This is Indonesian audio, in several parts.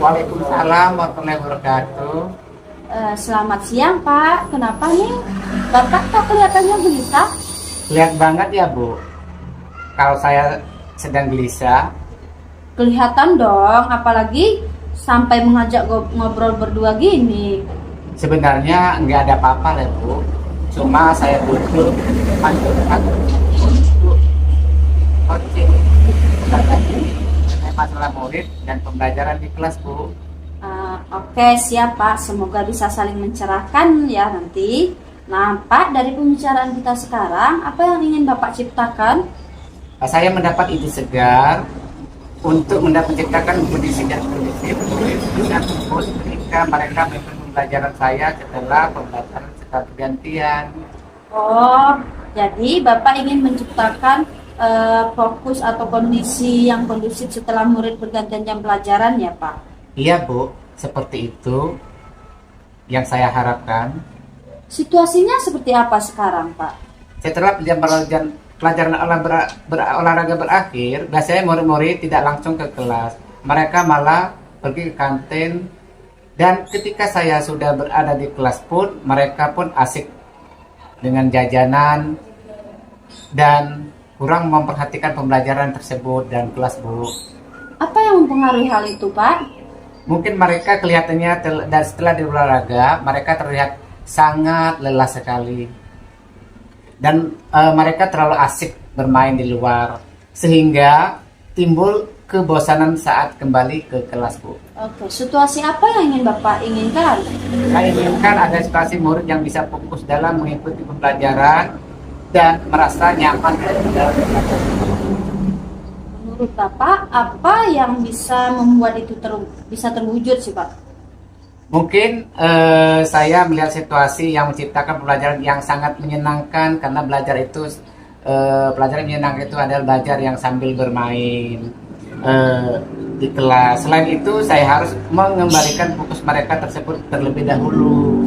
Waalaikumsalam warahmatullahi wabarakatuh. Selamat siang Pak, kenapa nih? Bapak kok kelihatannya gelisah? Lihat banget ya Bu, kalau saya sedang gelisah. Kelihatan dong, apalagi sampai mengajak ngobrol berdua gini. Sebenarnya nggak ada apa-apa ya Bu, cuma saya butuh masukan untuk coaching mengenai masalah murid dan pembelajaran di kelas Bu. Oke, siap Pak, semoga bisa saling mencerahkan ya nanti. Nah Pak, dari pembicaraan kita sekarang, apa yang ingin Bapak ciptakan? Saya mendapat ide segar untuk menciptakan kondisi dan kondisi murid bisa tumbuh ketika mereka mengikuti pembelajaran saya setelah pembelajaran setelah pergantian. Oh, jadi Bapak ingin menciptakan fokus atau kondisi yang kondusif setelah murid bergantian jam pelajaran ya Pak? Iya Bu, seperti itu yang saya harapkan. Situasinya seperti apa sekarang Pak? Setelah pelajaran olahraga berakhir, biasanya murid-murid tidak langsung ke kelas. Mereka malah pergi ke kantin. Dan ketika saya sudah berada di kelas pun, mereka pun asik dengan jajanan dan kurang memperhatikan pembelajaran tersebut dan kelas Bu. Apa yang mempengaruhi hal itu Pak? Mungkin mereka kelihatannya dan setelah di olahraga, mereka terlihat sangat lelah sekali. Dan mereka terlalu asik bermain di luar, sehingga timbul kebosanan saat kembali ke kelas Bu. Oke, situasi apa yang ingin Bapak inginkan? Saya inginkan ada situasi murid yang bisa fokus dalam mengikuti pembelajaran dan merasa nyaman dalam belajar. Menurut Bapak, apa yang bisa membuat itu bisa terwujud sih Pak? Mungkin saya melihat situasi yang menciptakan pembelajaran yang sangat menyenangkan, karena pelajaran menyenangkan itu adalah belajar yang sambil bermain di kelas. Selain itu, saya harus mengembalikan fokus mereka tersebut terlebih dahulu.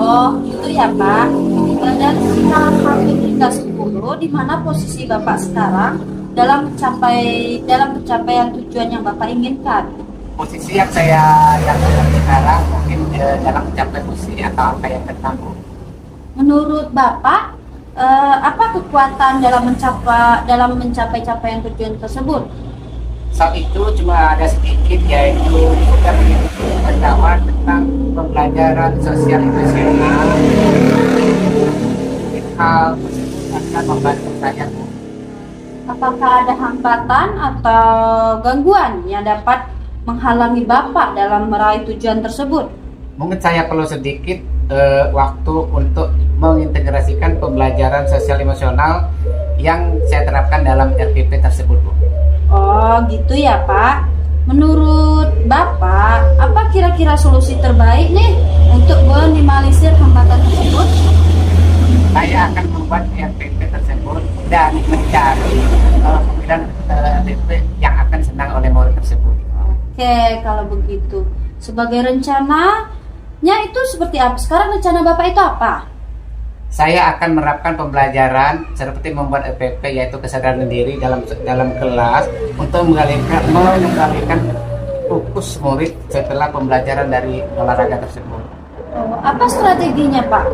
Oh, gitu ya Pak. Dan skala 1 hingga 10, di mana posisi Bapak sekarang dalam pencapaian tujuan yang Bapak inginkan? Posisi yang saya sekarang mungkin dalam mencapai posisi atau apa yang tertangguh. Menurut Bapak, apa kekuatan dalam mencapai capaian tujuan tersebut? Saat itu cuma ada sedikit, yaitu kita mengikuti pengetahuan tentang pembelajaran sosial emosional. Hal tersebut akan membantu saya Bu. Apakah ada hambatan atau gangguan yang dapat menghalangi Bapak dalam meraih tujuan tersebut? Mungkin saya perlu sedikit waktu untuk mengintegrasikan pembelajaran sosial emosional yang saya terapkan dalam RPP tersebut Bu. Oh gitu ya Pak. Menurut Bapak, apa kira-kira solusi terbaik nih untuk meminimalisir hambatan tersebut? Saya akan membuat RPP tersebut dan mencari pemilihan RPP yang akan senang oleh murid tersebut. Oke, kalau begitu. Sebagai rencananya itu seperti apa? Sekarang rencana Bapak itu apa? Saya akan menerapkan pembelajaran seperti membuat RPP, yaitu kesadaran diri dalam kelas untuk mengembalikan fokus murid setelah pembelajaran dari olahraga tersebut. Oh, apa strateginya Pak?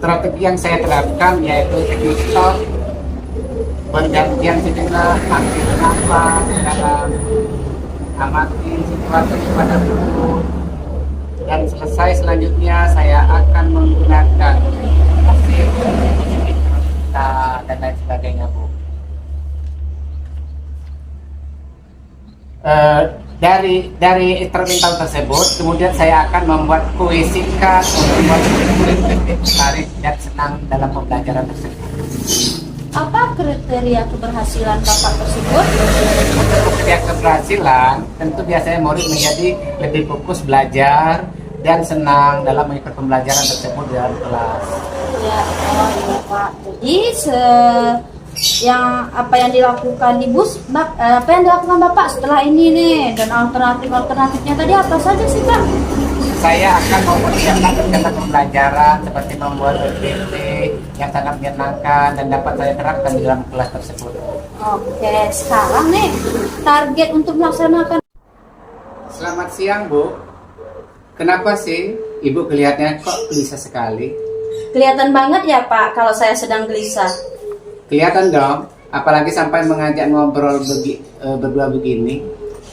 Strategi yang saya terapkan yaitu teknik stop, pergantian sejenak, ambil nafas dalam, amati situasi pada tubuh, dan selesai selanjutnya saya akan menggunakan hasil dan lain sebagainya Bu. Dari instrumental tersebut, kemudian saya akan membuat puisi khas untuk membuat murid tertarik dan senang dalam pembelajaran tersebut. Apa kriteria keberhasilan Bapak tersebut? Kriteria keberhasilan tentu biasanya murid menjadi lebih fokus belajar dan senang dalam mengikuti pembelajaran tersebut dalam kelas. Ya, oh iya Pak. Jadi apa yang dilakukan apa yang dilakukan Bapak setelah ini nih, dan alternatifnya tadi apa saja sih Pak? Saya akan mempersiapkan kegiatan pembelajaran seperti membuat PPT yang sangat menyenangkan dan dapat saya terapkan di dalam kelas tersebut. Oke, sekarang nih target untuk melaksanakan. Selama siang, Bu. Kenapa sih Ibu kelihatannya kok gelisah sekali? Kelihatan banget ya Pak kalau saya sedang gelisah. Kelihatan dong, apalagi sampai mengajak ngobrol berdua begini.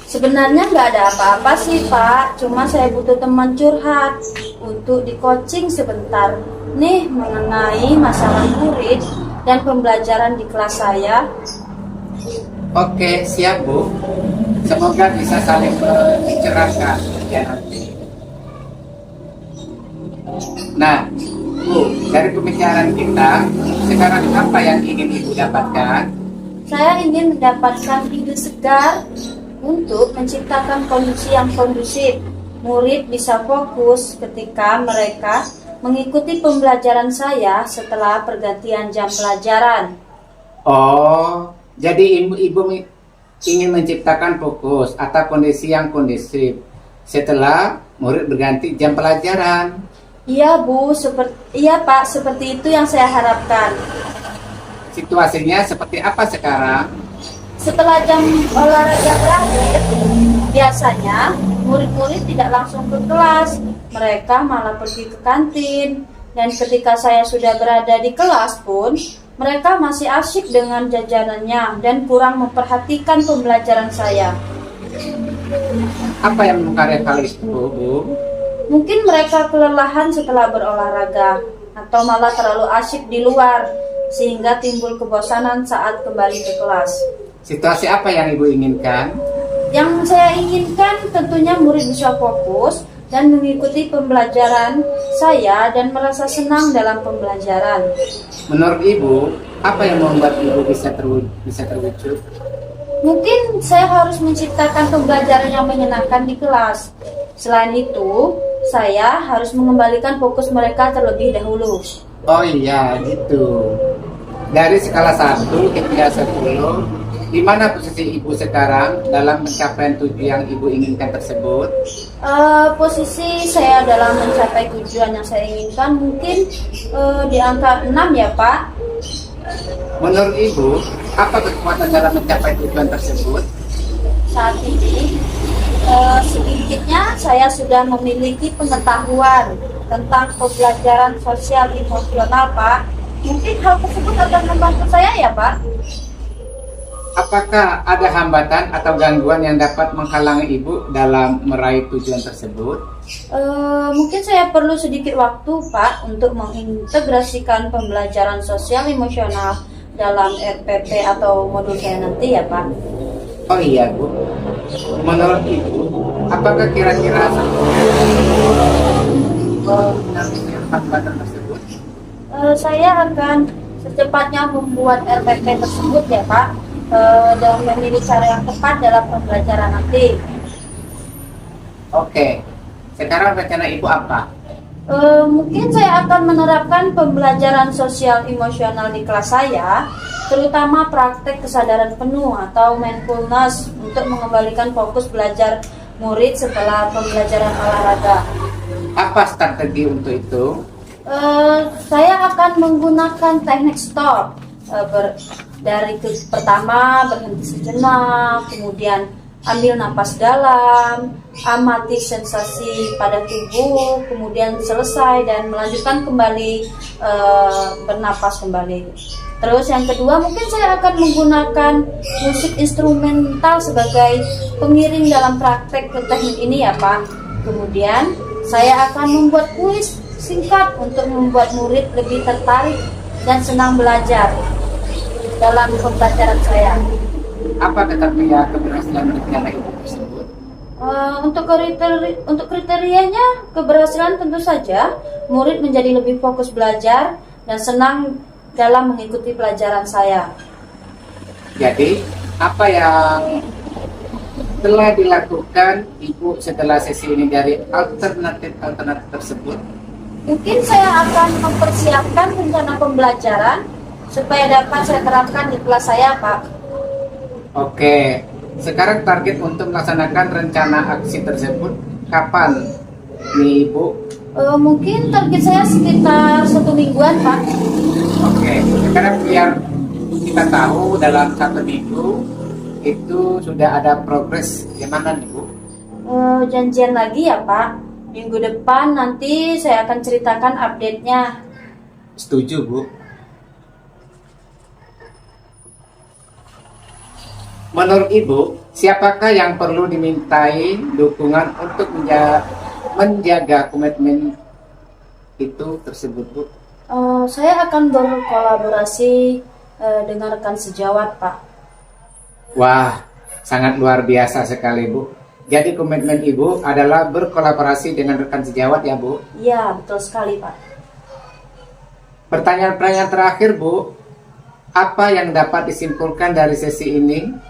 Sebenarnya nggak ada apa-apa sih Pak, cuma saya butuh teman curhat untuk di coaching sebentar. Nih mengenai masalah murid dan pembelajaran di kelas saya. Oke, siap Bu. Semoga bisa saling mencerahkan ya nanti. Nah, Bu, dari pembicaraan kita, sekarang apa yang ingin Ibu dapatkan? Saya ingin mendapatkan ide segar untuk menciptakan kondisi yang kondusif. Murid bisa fokus ketika mereka mengikuti pembelajaran saya setelah pergantian jam pelajaran. Oh, jadi Ibu ingin menciptakan fokus atau kondisi yang kondusif setelah murid berganti jam pelajaran. Iya Bu, iya Pak, seperti itu yang saya harapkan. Situasinya seperti apa sekarang? Setelah jam olahraga berakhir, biasanya murid-murid tidak langsung ke kelas, mereka malah pergi ke kantin. Dan ketika saya sudah berada di kelas pun, mereka masih asyik dengan jajanannya dan kurang memperhatikan pembelajaran saya. Apa yang mengkarya hal itu, Bu? Mungkin mereka kelelahan setelah berolahraga, atau malah terlalu asyik di luar, sehingga timbul kebosanan saat kembali ke kelas. Situasi apa yang Ibu inginkan? Yang saya inginkan tentunya murid bisa fokus dan mengikuti pembelajaran saya dan merasa senang dalam pembelajaran. Menurut Ibu, apa yang membuat Ibu bisa terwujud? Mungkin saya harus menciptakan pembelajaran yang menyenangkan di kelas. Selain itu, saya harus mengembalikan fokus mereka terlebih dahulu. Oh iya, gitu. Dari skala 1 hingga 10, di mana posisi Ibu sekarang dalam pencapaian tujuan yang Ibu inginkan tersebut? Posisi saya dalam mencapai tujuan yang saya inginkan mungkin di angka 6 ya Pak. Menurut Ibu, apa kekuatan dalam mencapai tujuan tersebut? Saat ini sedikitnya saya sudah memiliki pengetahuan tentang pembelajaran sosial emosional Pak. Mungkin hal tersebut akan membantu saya ya Pak. Apakah ada hambatan atau gangguan yang dapat menghalangi Ibu dalam meraih tujuan tersebut? Mungkin saya perlu sedikit waktu Pak untuk mengintegrasikan pembelajaran sosial emosional dalam RPP atau modul saya nanti ya Pak. Oh iya Bu, menurut Ibu, apakah kira-kira hambatan tersebut? Saya akan secepatnya membuat RPP tersebut ya Pak, dan memilih cara yang tepat dalam pembelajaran nanti. Oke, sekarang rencana Ibu apa? Mungkin saya akan menerapkan pembelajaran sosial emosional di kelas saya, terutama praktek kesadaran penuh atau mindfulness untuk mengembalikan fokus belajar murid setelah pembelajaran olahraga. Apa strategi untuk itu? Saya akan menggunakan teknik stop. Pertama berhenti sejenak, kemudian ambil napas dalam, amati sensasi pada tubuh, kemudian selesai dan melanjutkan kembali bernapas kembali. Terus yang kedua mungkin saya akan menggunakan musik instrumental sebagai pengiring dalam praktek teknik ini ya Pak. Kemudian saya akan membuat kuis singkat untuk membuat murid lebih tertarik dan senang belajar dalam pembelajaran saya. Apa kriteria keberhasilan rencana Ibu tersebut? Untuk kriterianya keberhasilan tentu saja murid menjadi lebih fokus belajar dan senang dalam mengikuti pelajaran saya. Jadi, apa yang telah dilakukan Ibu setelah sesi ini dari alternatif tersebut? Mungkin saya akan mempersiapkan rencana pembelajaran supaya dapat saya terapkan di kelas saya, Pak. Oke, sekarang target untuk melaksanakan rencana aksi tersebut kapan nih Ibu? Mungkin target saya sekitar 1 mingguan, Pak. Oke, sekarang biar kita tahu dalam 1 minggu itu sudah ada progres gimana nih Bu? Janjian lagi ya Pak. Minggu depan nanti saya akan ceritakan update-nya. Setuju, Bu. Menurut Ibu, siapakah yang perlu dimintai dukungan untuk menjaga komitmen itu tersebut, Bu? Saya akan berkolaborasi dengan rekan sejawat, Pak. Wah, sangat luar biasa sekali, Bu. Jadi komitmen Ibu adalah berkolaborasi dengan rekan sejawat ya, Bu? Iya, betul sekali, Pak. Pertanyaan-pertanyaan terakhir, Bu. Apa yang dapat disimpulkan dari sesi ini?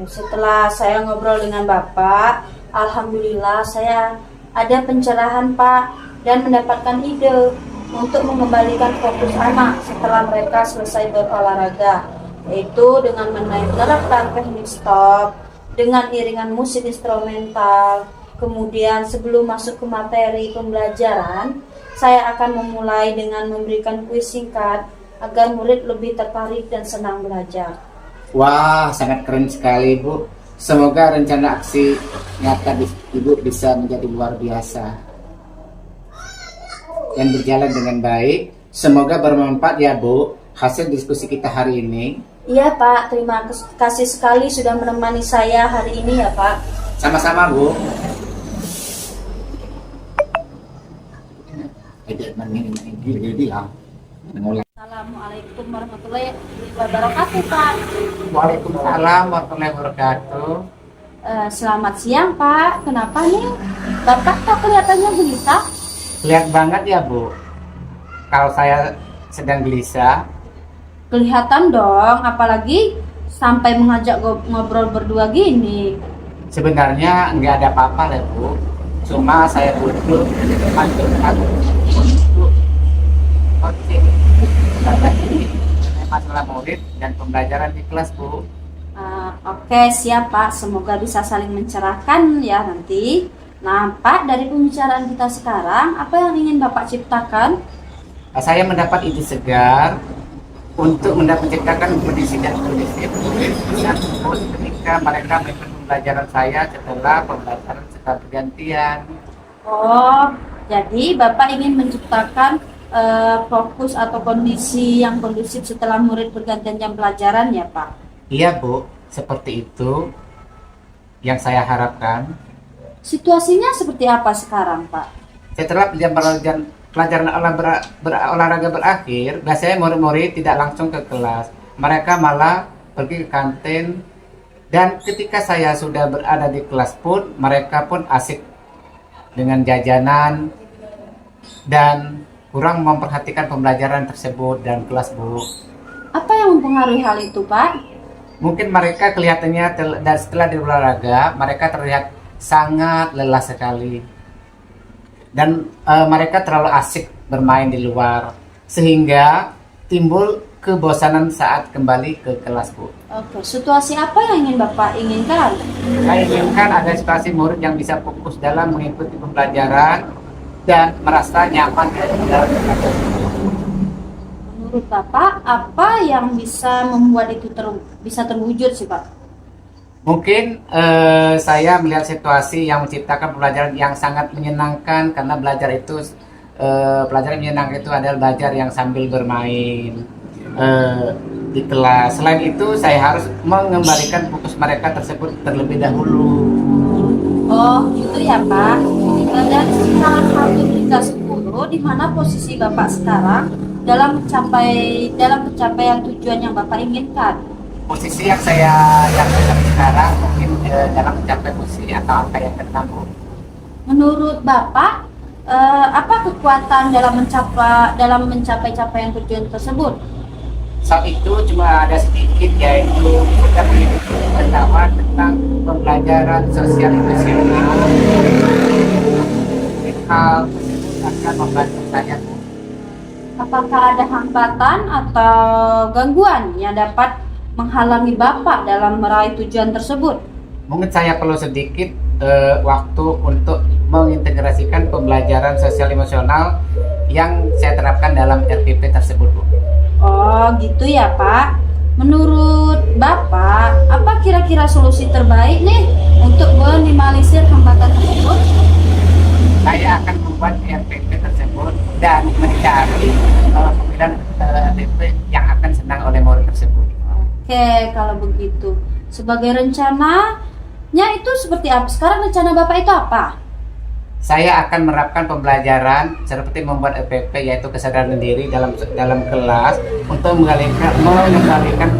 Setelah saya ngobrol dengan Bapak, alhamdulillah saya ada pencerahan, Pak, dan mendapatkan ide untuk mengembalikan fokus anak setelah mereka selesai berolahraga, yaitu dengan menerapkan teknik stop dengan iringan musik instrumental. Kemudian sebelum masuk ke materi pembelajaran, saya akan memulai dengan memberikan kuis singkat agar murid lebih tertarik dan senang belajar. Wah, sangat keren sekali, Bu. Semoga rencana aksi nyata Ibu bisa menjadi luar biasa dan berjalan dengan baik. Semoga bermanfaat ya, Bu, hasil diskusi kita hari ini. Iya, Pak. Terima kasih sekali sudah menemani saya hari ini ya, Pak. Sama-sama, Bu. Assalamualaikum warahmatullahi wabarakatuh, Pak. Waalaikumsalam warahmatullahi wabarakatuh. Selamat siang, Pak. Kenapa nih? Bapak kok kelihatannya gelisah? Lihat banget ya, Bu. Kalau saya sedang gelisah. Kelihatan dong, apalagi sampai mengajak ngobrol berdua gini. Sebenarnya nggak ada apa-apa lah, Bu. Cuma saya butuh teman curhat untuk coaching masalah murid dan pembelajaran di kelas, Bu. Oke, siap, Pak. Semoga bisa saling mencerahkan ya nanti. Nah, Pak, dari pembicaraan kita sekarang, apa yang ingin Bapak ciptakan? Saya mendapat ide segar untuk menciptakan kondisi dan kondisi yang fokus ketika mereka mengikuti pembelajaran saya setelah pembelajaran secara bergantian. Oh, jadi Bapak ingin menciptakan fokus atau kondisi yang kondusif setelah murid bergantian jam pelajaran ya, Pak? Iya, Bu, seperti itu yang saya harapkan. Situasinya seperti apa sekarang, Pak? Setelah pelajaran olahraga berakhir, biasanya murid-murid tidak langsung ke kelas. Mereka malah pergi ke kantin. Dan ketika saya sudah berada di kelas pun, mereka pun asik dengan jajanan dan kurang memperhatikan pembelajaran tersebut dan kelas, Bu. Apa yang mempengaruhi hal itu, Pak? Mungkin mereka kelihatannya dan setelah di olahraga, mereka terlihat sangat lelah sekali. Dan mereka terlalu asik bermain di luar, sehingga timbul kebosanan saat kembali ke kelas, Bu. Oke, situasi apa yang ingin Bapak inginkan? Saya inginkan ada situasi murid yang bisa fokus dalam mengikuti pembelajaran dan merasa nyaman dalam pembelajaran. Menurut Bapak, apa yang bisa membuat itu bisa terwujud sih, Pak? Mungkin saya melihat situasi yang menciptakan pembelajaran yang sangat menyenangkan, karena pelajaran menyenangkan itu adalah belajar yang sambil bermain di kelas. Selain itu, saya harus mengembalikan fokus mereka tersebut terlebih dahulu. Oh, gitu ya, Pak. Dari skala 1 hingga 10, di mana posisi Bapak sekarang dalam pencapaian tujuan yang Bapak inginkan? Posisi yang saya sekarang mungkin dalam mencapai posisi atau angka yang ke-6, Bu. Menurut Bapak, apa kekuatan dalam mencapai capaian tujuan tersebut? Saat itu cuma ada sedikit, yaitu kita mengikuti pengetahuan tentang pembelajaran sosial emosional. Hal tersebut akan membantu saya, Bu. Apakah ada hambatan atau gangguan yang dapat menghalangi Bapak dalam meraih tujuan tersebut? Mungkin saya perlu sedikit waktu untuk mengintegrasikan pembelajaran sosial emosional yang saya terapkan dalam RPP tersebut, Bu. Oh, gitu ya, Pak. Menurut Bapak, apa kira-kira solusi terbaik nih untuk meminimalisir hambatan tersebut? Saya akan membuat RPP tersebut dan mencari pemilihan DP yang akan senang oleh murid tersebut. Oke, kalau begitu. Sebagai rencananya itu seperti apa? Sekarang rencana Bapak itu apa? Saya akan menerapkan pembelajaran seperti membuat EPP, yaitu kesadaran diri dalam kelas untuk mengembalikan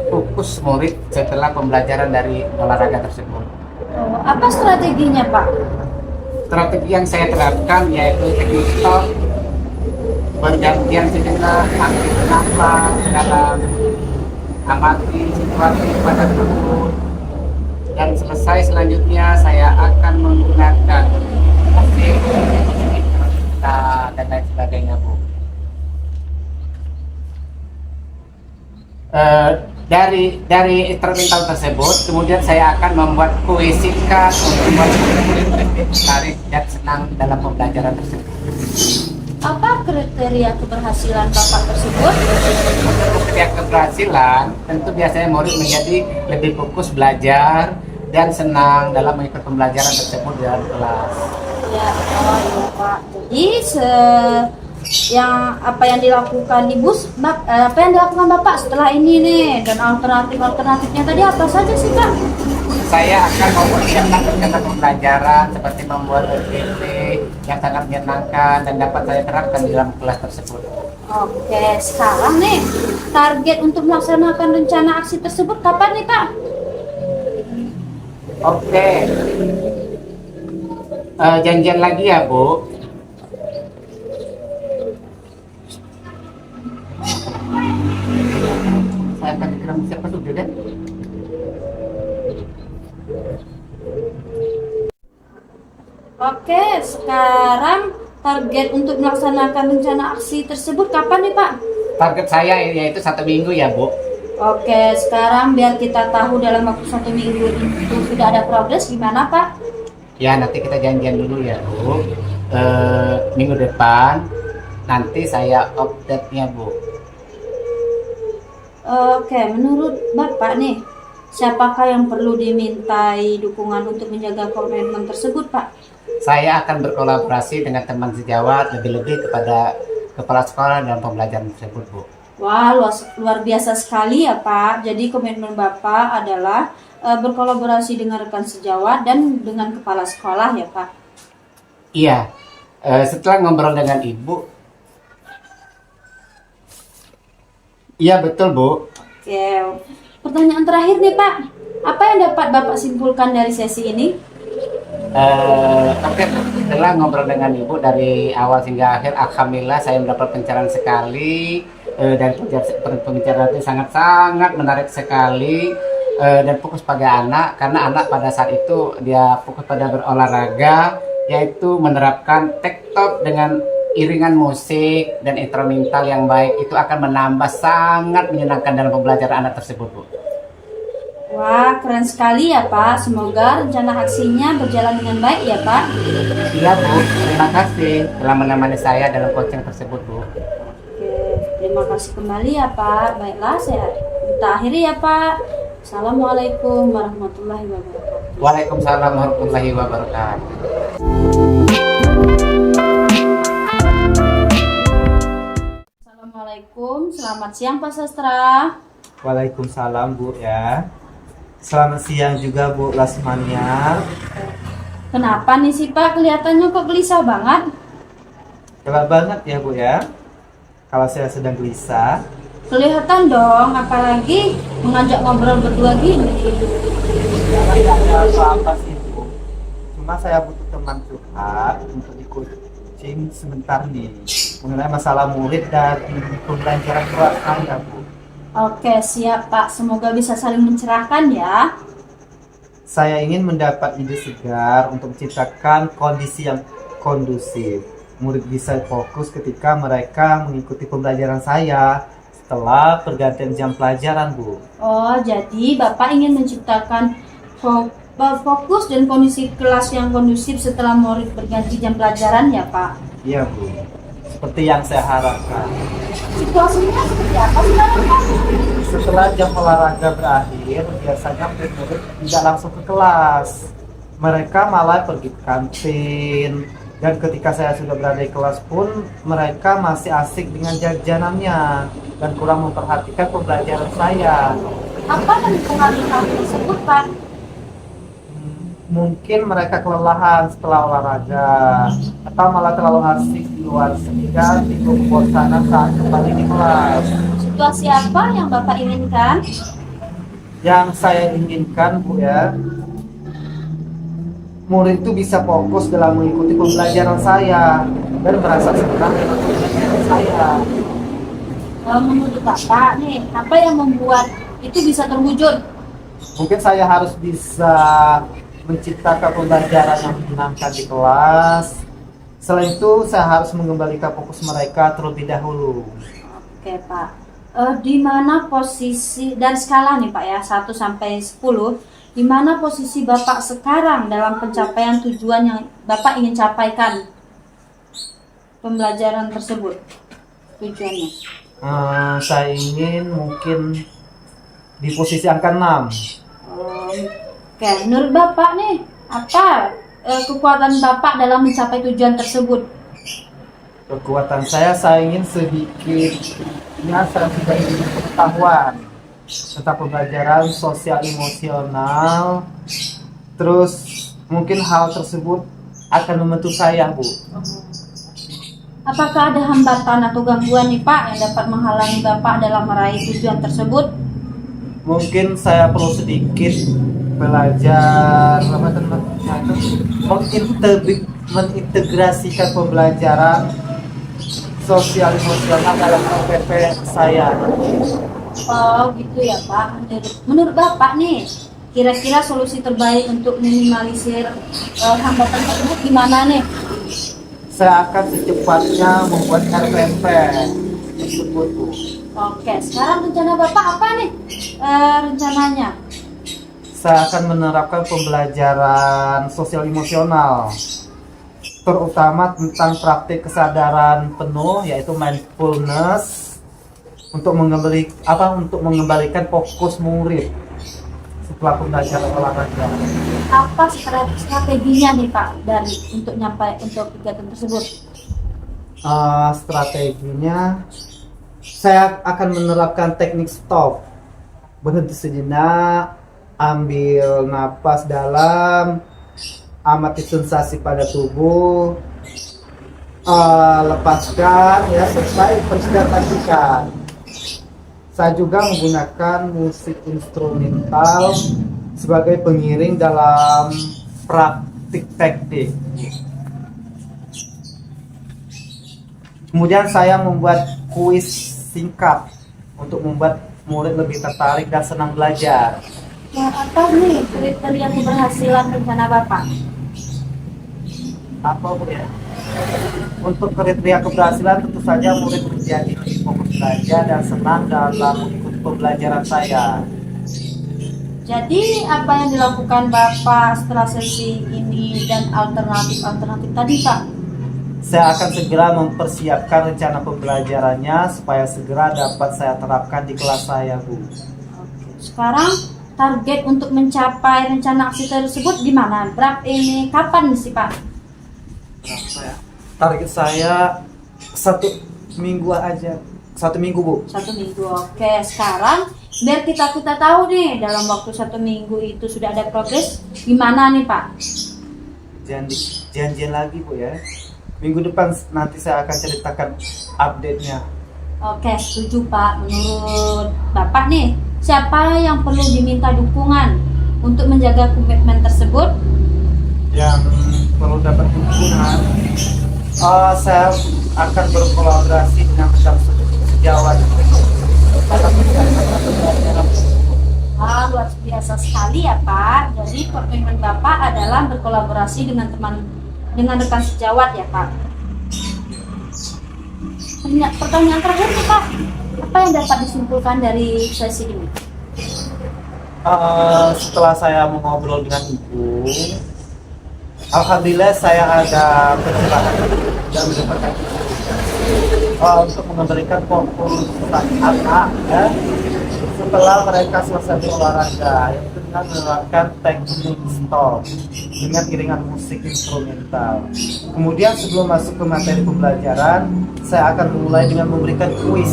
fokus murid setelah pembelajaran dari olahraga tersebut. Oh, apa strateginya, Pak? Strategi yang saya terapkan yaitu teknik stop, bergantian sejenak, aktif nafas dalam amati situasi pada tersebut, dan selesai selanjutnya saya akan menggunakan musik, dan lain sebagainya, Bu. Dari instrumental tersebut, kemudian saya akan membuat kuis singkat untuk membuat murid tertarik dan senang dalam pembelajaran tersebut. Apa kriteria keberhasilan Bapak tersebut? Kriteria keberhasilan tentu biasanya murid menjadi lebih fokus belajar dan senang dalam mengikuti pembelajaran tersebut di dalam kelas. Ya, oh iya Pak. Jadi apa yang dilakukan apa yang dilakukan Bapak setelah ini nih, dan alternatifnya tadi apa saja sih Pak? Saya akan mempersiapkan kegiatan pembelajaran seperti membuat RPP yang sangat menyenangkan dan dapat saya terapkan di dalam kelas tersebut. Oke, sekarang nih target untuk melaksanakan rencana aksi tersebut kapan nih Pak? Oke, janjian lagi ya Bu. Saya akan kirim siapa tuh kan? Oke, sekarang target untuk melaksanakan rencana aksi tersebut kapan nih Pak? Target saya yaitu 1 minggu ya Bu. Oke, sekarang biar kita tahu dalam waktu 1 minggu itu sudah ada progres gimana Pak? Ya nanti kita janjian dulu ya Bu. Minggu depan nanti saya update-nya Bu. Oke, menurut Bapak nih, siapakah yang perlu dimintai dukungan untuk menjaga komitmen tersebut Pak? Saya akan berkolaborasi dengan teman sejawat, lebih-lebih kepada kepala sekolah dalam pembelajaran tersebut Bu. Wah, luar biasa sekali ya Pak. Jadi komitmen Bapak adalah berkolaborasi dengan rekan sejawat dan dengan kepala sekolah ya Pak. Iya, setelah ngobrol dengan Ibu. Iya betul Bu. Oke, pertanyaan terakhir nih Pak. Apa yang dapat Bapak simpulkan dari sesi ini? Oke, setelah ngobrol dengan Ibu dari awal hingga akhir, alhamdulillah saya mendapat pencerahan sekali, dan pembicaraan itu sangat-sangat menarik sekali, dan fokus pada anak, karena anak pada saat itu dia fokus pada berolahraga, yaitu menerapkan TikTok dengan iringan musik dan instrumental yang baik, itu akan menambah sangat menyenangkan dalam pembelajaran anak tersebut Bu. Wah, keren sekali ya Pak. Semoga rencana aksinya berjalan dengan baik ya Pak. Iya Bu, terima kasih telah menemani saya dalam coaching tersebut Bu. Oke, terima kasih kembali ya Pak. Baiklah, kita akhiri ya Pak. Assalamualaikum warahmatullahi wabarakatuh. Waalaikumsalam warahmatullahi wabarakatuh. Assalamualaikum, selamat siang Pak Sastra. Waalaikumsalam Bu ya. Selamat siang juga Bu Lasmania. Kenapa nih sih Pak, kelihatannya kok gelisah banget? Gelap banget ya Bu ya. Kalau saya sedang gelisah. Kelihatan dong, apalagi mengajak ngobrol berdua gini. Apa sih Bu? Cuma saya butuh teman curhat untuk di coaching sebentar nih mengenai masalah murid dan pembelajaran kelas saya Bu. Oke, siap Pak. Semoga bisa saling mencerahkan ya. Saya ingin mendapat ide segar untuk menciptakan kondisi yang kondusif. Murid bisa fokus ketika mereka mengikuti pembelajaran saya setelah pergantian jam pelajaran, Bu. Oh, jadi Bapak ingin menciptakan fokus dan kondisi kelas yang kondusif setelah murid berganti jam pelajaran ya Pak? Iya, Bu. seperti yang saya harapkan. Situasinya seperti apa sekarang Pak? Setelah jam olahraga berakhir, biasanya murid-murid tidak langsung ke kelas. Mereka malah pergi ke kantin. Dan ketika saya sudah berada di kelas pun, mereka masih asik dengan jajanannya dan kurang memperhatikan pembelajaran saya. Apa yang mempengaruhi hal tersebut Pak? Mungkin mereka kelelahan setelah olahraga atau malah terlalu asik di luar sehingga timbul kebosanan saat kembali di kelas. Situasi apa yang Bapak inginkan? Yang saya inginkan, Bu, ya, murid itu bisa fokus dalam mengikuti pembelajaran saya dan merasa senang dengan pembelajaran saya. Menurut Bapak nih, apa yang membuat itu bisa terwujud? Mungkin saya harus bisa menciptakan pembelajaran yang menyenangkan di kelas. Selain itu, saya harus mengembalikan fokus mereka terlebih dahulu. Oke Pak, di mana posisi dan skala nih Pak ya 1 sampai 10, di mana posisi Bapak sekarang dalam pencapaian tujuan yang Bapak ingin capaikan pembelajaran tersebut? Tujuannya? Saya ingin mungkin di posisi angka 6. Oke, menurut Bapak nih, apa kekuatan Bapak dalam mencapai tujuan tersebut? Kekuatan saya ingin sedikit, ya, saya sudah ingin pengetahuan tentang pembelajaran sosial emosional. Terus mungkin hal tersebut akan membentuk saya, Bu. Apakah ada hambatan atau gangguan nih Pak yang dapat menghalangi Bapak dalam meraih tujuan tersebut? Mungkin saya perlu sedikit belajar apa namanya itu, mengintegrasikan pembelajaran sosial emosional dalam LPP saya. Oh gitu ya Pak. Menurut Bapak nih, kira-kira solusi terbaik untuk minimalisir hambatan tersebut gimana nih? Saya akan secepatnya membuat RPP tersebut, Bu. Oke, sekarang rencana Bapak apa nih? Rencananya? Saya akan menerapkan pembelajaran sosial emosional, terutama tentang praktik kesadaran penuh, yaitu mindfulness, untuk mengembalikan fokus murid setelah pembelajaran olahraga. Apa strateginya nih Pak untuk kegiatan tersebut? Strateginya, saya akan menerapkan teknik stop, berhenti sejenak, ambil napas dalam, amati sensasi pada tubuh, lepaskan, ya, selesai perhatikan. Saya juga menggunakan musik instrumental sebagai pengiring dalam praktik teknik. Kemudian saya membuat kuis singkat untuk membuat murid lebih tertarik dan senang belajar. Apa nih kriteria keberhasilan rencana Bapak? Apa, Bu, ya? Untuk kriteria keberhasilan tentu saja murid menjadi lebih fokus belajar dan senang dalam mengikuti pembelajaran saya. Jadi apa yang dilakukan Bapak setelah sesi ini dan alternatif tadi Pak? Saya akan segera mempersiapkan rencana pembelajarannya supaya segera dapat saya terapkan di kelas saya, Bu. Sekarang target untuk mencapai rencana aksi tersebut di mana? Kapan sih Pak? Target saya 1 minggu aja. 1 minggu, Bu. 1 minggu. Oke, sekarang biar kita tahu nih dalam waktu 1 minggu itu sudah ada progres gimana nih Pak? Janjian lagi, Bu, ya. Minggu depan nanti saya akan ceritakan update-nya. Oke, setuju Pak. Menurut Bapak nih, siapa yang perlu diminta dukungan untuk menjaga komitmen tersebut? Yang perlu dapat dukungan, saya akan berkolaborasi dengan rekan sejawat. Luar biasa sekali ya Pak. Jadi komitmen Bapak adalah berkolaborasi dengan rekan sejawat ya Pak. Pertanyaan terakhir nih Pak, apa yang dapat disimpulkan dari sesi ini? Setelah saya mengobrol dengan Ibu, alhamdulillah saya ada pencerahan dan mendapatkan untuk memberikan fokus anak ya setelah mereka selesai berolahraga, yaitu dengan menerapkan teknik stop dengan iringan musik instrumental. Kemudian sebelum masuk ke materi pembelajaran, saya akan memulai dengan memberikan kuis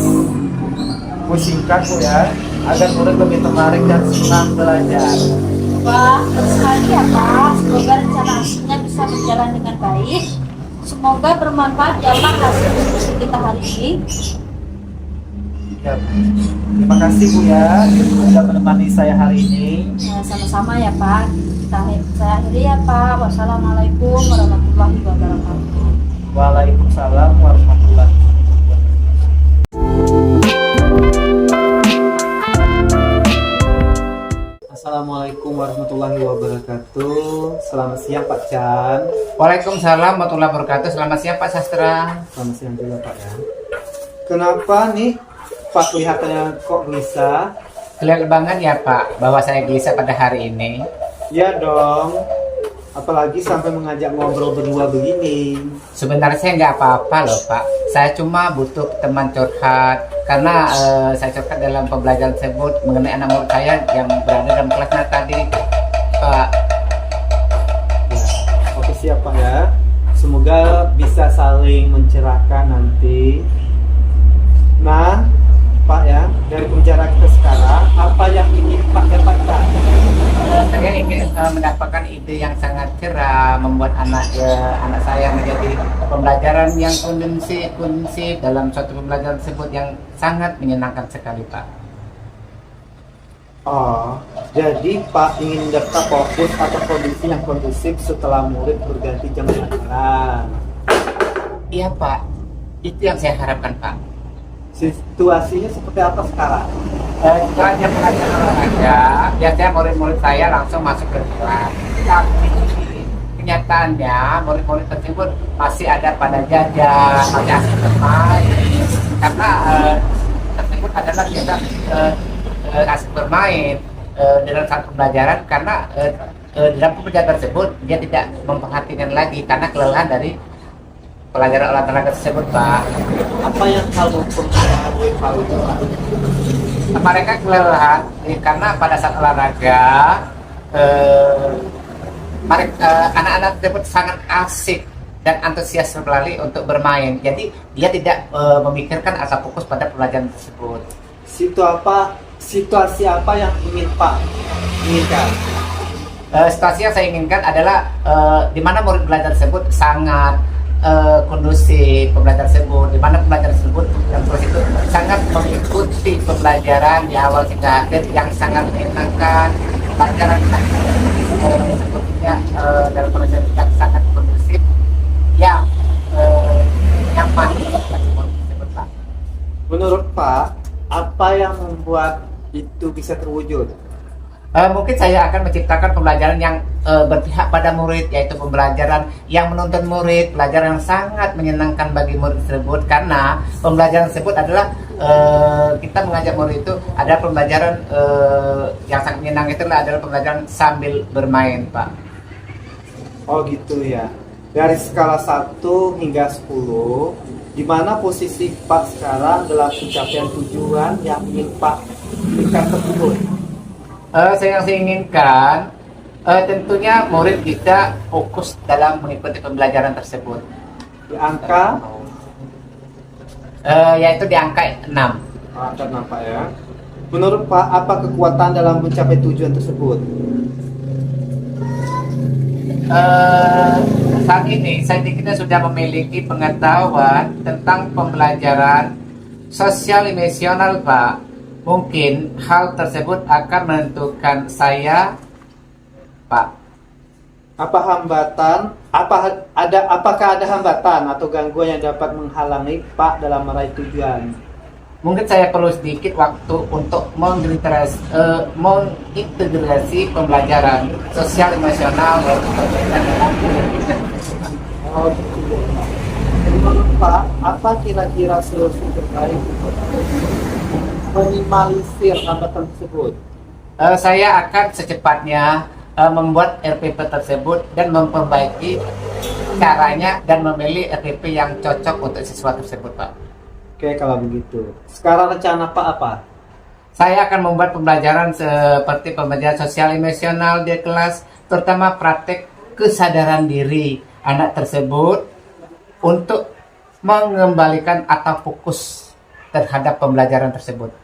singkat ya, agar murid lebih tertarik dan senang belajar. Wah, sekali ya Pak. Semoga rencana aksinya bisa berjalan dengan baik. Semoga bermanfaat dalam hasil diskusi kita hari ini. Ya, terima kasih Bu ya sudah menemani saya hari ini. Nah, sama-sama ya Pak. Saya akhiri ya Pak. Wassalamualaikum warahmatullahi wabarakatuh. Waalaikumsalam warahmatullahi wabarakatuh. Assalamualaikum warahmatullahi wabarakatuh. Selamat siang Pak Chan. Waalaikumsalam warahmatullahi wabarakatuh. Selamat siang Pak Sastra. Selamat siang juga Pak ya. Kenapa nih Pak kelihatannya kok gelisah? Kelihatan banget ya Pak bahwa saya gelisah pada hari ini. Ya dong. Apalagi sampai mengajak ngobrol berdua begini. Sebenarnya saya nggak apa-apa loh Pak. Saya cuma butuh teman curhat karena saya curhat dalam pembelajaran tersebut mengenai anak murid saya yang berada dalam kelasnya tadi Pak. Ya, oke siap Pak ya. Semoga bisa saling mencerahkan nanti. Nah, Pak ya, dari pembicara kita sekarang, apa yang ingin Pak dapatkan? Saya ingin mendapatkan ide yang sangat cerah, membuat anak saya menjadi pembelajaran yang kondusif dalam suatu pembelajaran tersebut yang sangat menyenangkan sekali Pak. Oh, jadi Pak ingin mendapatkan fokus atau kondisi yang kondusif setelah murid berganti jam pelajaran. Iya Pak, itu yang saya harapkan Pak. Situasinya seperti apa sekarang? Setelah jam pelajaran olahraga, biasanya murid-murid saya langsung masuk ke kelas. Tapi kenyataannya murid-murid tersebut masih ada pada jajan, masih asik bermain. Karena tersebut adalah kita asik bermain dalam satu pembelajaran karena dalam pembelajaran tersebut dia tidak memperhatikan lagi karena kelelahan dari pelajaran olahraga tersebut Pak. Apa yang kamu mempengaruhi hal itu Pak? Mereka kelelahan karena pada saat olahraga anak-anak tersebut sangat asik dan antusias sekali untuk bermain. Jadi dia tidak memikirkan atau fokus pada pelajaran tersebut. Situasi apa yang ingin Pak inginkan? Situasi yang saya inginkan adalah di mana murid belajar tersebut sangat kondusif pembelajaran tersebut, di mana pembelajaran tersebut yang terus itu sangat mengikuti pembelajaran di awal hingga akhir yang sangat menyenangkan. Pelajaran sebetulnya dalam pelajaran yang sangat kondusif yang nyaman tersebut Pak. Menurut Pak, apa yang membuat itu bisa terwujud? Mungkin saya akan menciptakan pembelajaran yang berpihak pada murid, yaitu pembelajaran yang menuntun murid, pelajaran yang sangat menyenangkan bagi murid tersebut, karena pembelajaran tersebut adalah kita mengajak murid itu ada pembelajaran yang sangat menyenangkan, itu adalah pembelajaran sambil bermain Pak. Oh gitu ya. Dari skala 1 hingga 10, di mana posisi Pak sekarang dalam pencapaian tujuan yang ingin Pak berikan tersebut? Saya inginkan tentunya murid bisa fokus dalam mengikuti pembelajaran tersebut. Di angka? Yaitu di angka 6. Angka 6 Pak ya. Menurut Pak, apa kekuatan dalam mencapai tujuan tersebut? Saat ini saya kita sudah memiliki pengetahuan tentang pembelajaran sosial emosional Pak. Mungkin hal tersebut akan menentukan saya Pak. Apakah ada hambatan atau gangguan yang dapat menghalangi Pak dalam meraih tujuan? Mungkin saya perlu sedikit waktu untuk mengintegrasi pembelajaran sosial emosional. Oh, gitu. Menurut Pak, apa kira-kira solusi terbaik untuk minimalisir hambatan tersebut? Saya akan secepatnya membuat RPP tersebut dan memperbaiki caranya dan memilih RPP yang cocok untuk siswa tersebut Pak. Oke, kalau begitu. Sekarang rencana Pak apa? Saya akan membuat pembelajaran seperti pembelajaran sosial emosional di kelas, terutama praktek kesadaran diri anak tersebut untuk mengembalikan atau fokus terhadap pembelajaran tersebut.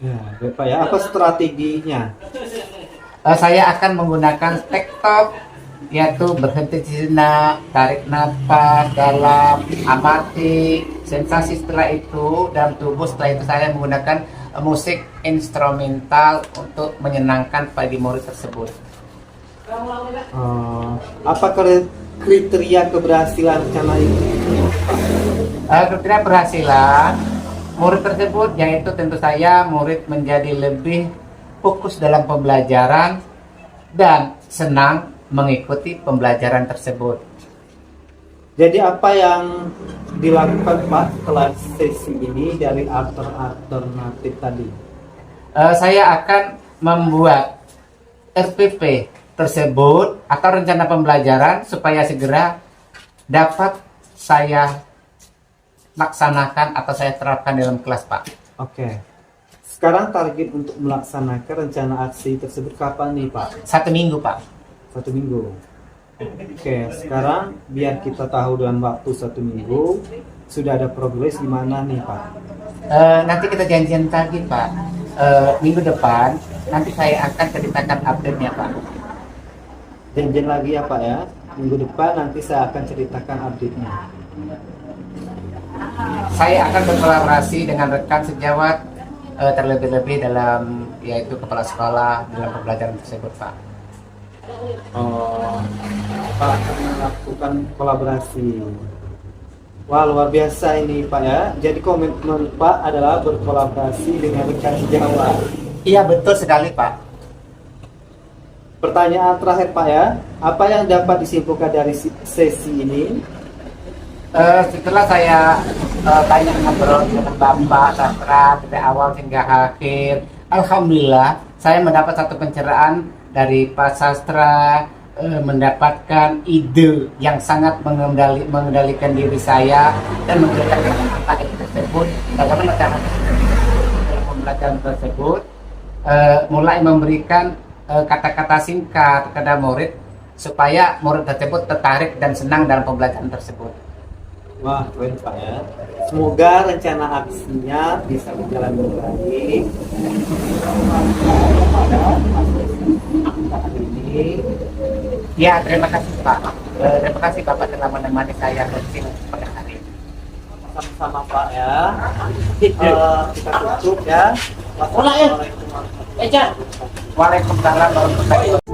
Ya, baik, Pak ya. Apa strateginya? Saya akan menggunakan TikTok, yaitu berhenti sejenak, tarik nafas dalam, amati sensasi setelah itu dalam tubuh. Setelah itu saya menggunakan musik instrumental untuk menyenangkan bagi murid tersebut. Apa kriteria keberhasilan rencana ini? Kriteria keberhasilan murid tersebut yaitu tentu saya murid menjadi lebih fokus dalam pembelajaran dan senang mengikuti pembelajaran tersebut. Jadi apa yang dilakukan Pak setelah sesi ini dari alternatif tadi? Saya akan membuat RPP tersebut atau rencana pembelajaran supaya segera dapat saya laksanakan atau saya terapkan dalam kelas, Pak. Oke. Sekarang target untuk melaksanakan rencana aksi tersebut kapan nih Pak? 1 minggu, Pak. 1 minggu. Oke, sekarang biar kita tahu dalam waktu 1 minggu sudah ada progres gimana nih Pak? Nanti kita janjian lagi, Pak. Minggu depan nanti saya akan ceritakan update-nya, Pak. Janjian lagi ya Pak ya. Minggu depan nanti saya akan ceritakan update-nya. Saya akan berkolaborasi dengan rekan sejawat terlebih-lebih dalam yaitu kepala sekolah dalam pembelajaran tersebut, Pak. Pak akan melakukan kolaborasi. Wah, luar biasa ini Pak ya. Jadi komitmen Pak adalah berkolaborasi dengan rekan sejawat. Iya, betul sekali, Pak. Pertanyaan terakhir Pak ya, apa yang dapat disimpulkan dari sesi ini? Setelah saya banyak ngobrol dengan Bapak Sastra dari awal hingga akhir, alhamdulillah saya mendapat satu pencerahan dari Pak Sastra, mendapatkan ide yang sangat mengendalikan diri saya dan mengendalikan kata tersebut. Bagaimana cara dalam pembelajaran tersebut, mulai memberikan kata-kata singkat kepada murid supaya murid tersebut tertarik dan senang dalam pembelajaran tersebut. Wah, keren Pak ya. Semoga rencana aksinya bisa berjalan dengan baik. Ini Ya, terima kasih Pak. Terima kasih Bapak telah menemani saya pada hari ini. sama-sama Pak ya. Kita tutup ya. Wassalamualaikum warahmatullahi wabarakatuh. Waalaikumsalam warahmatullahi wabarakatuh.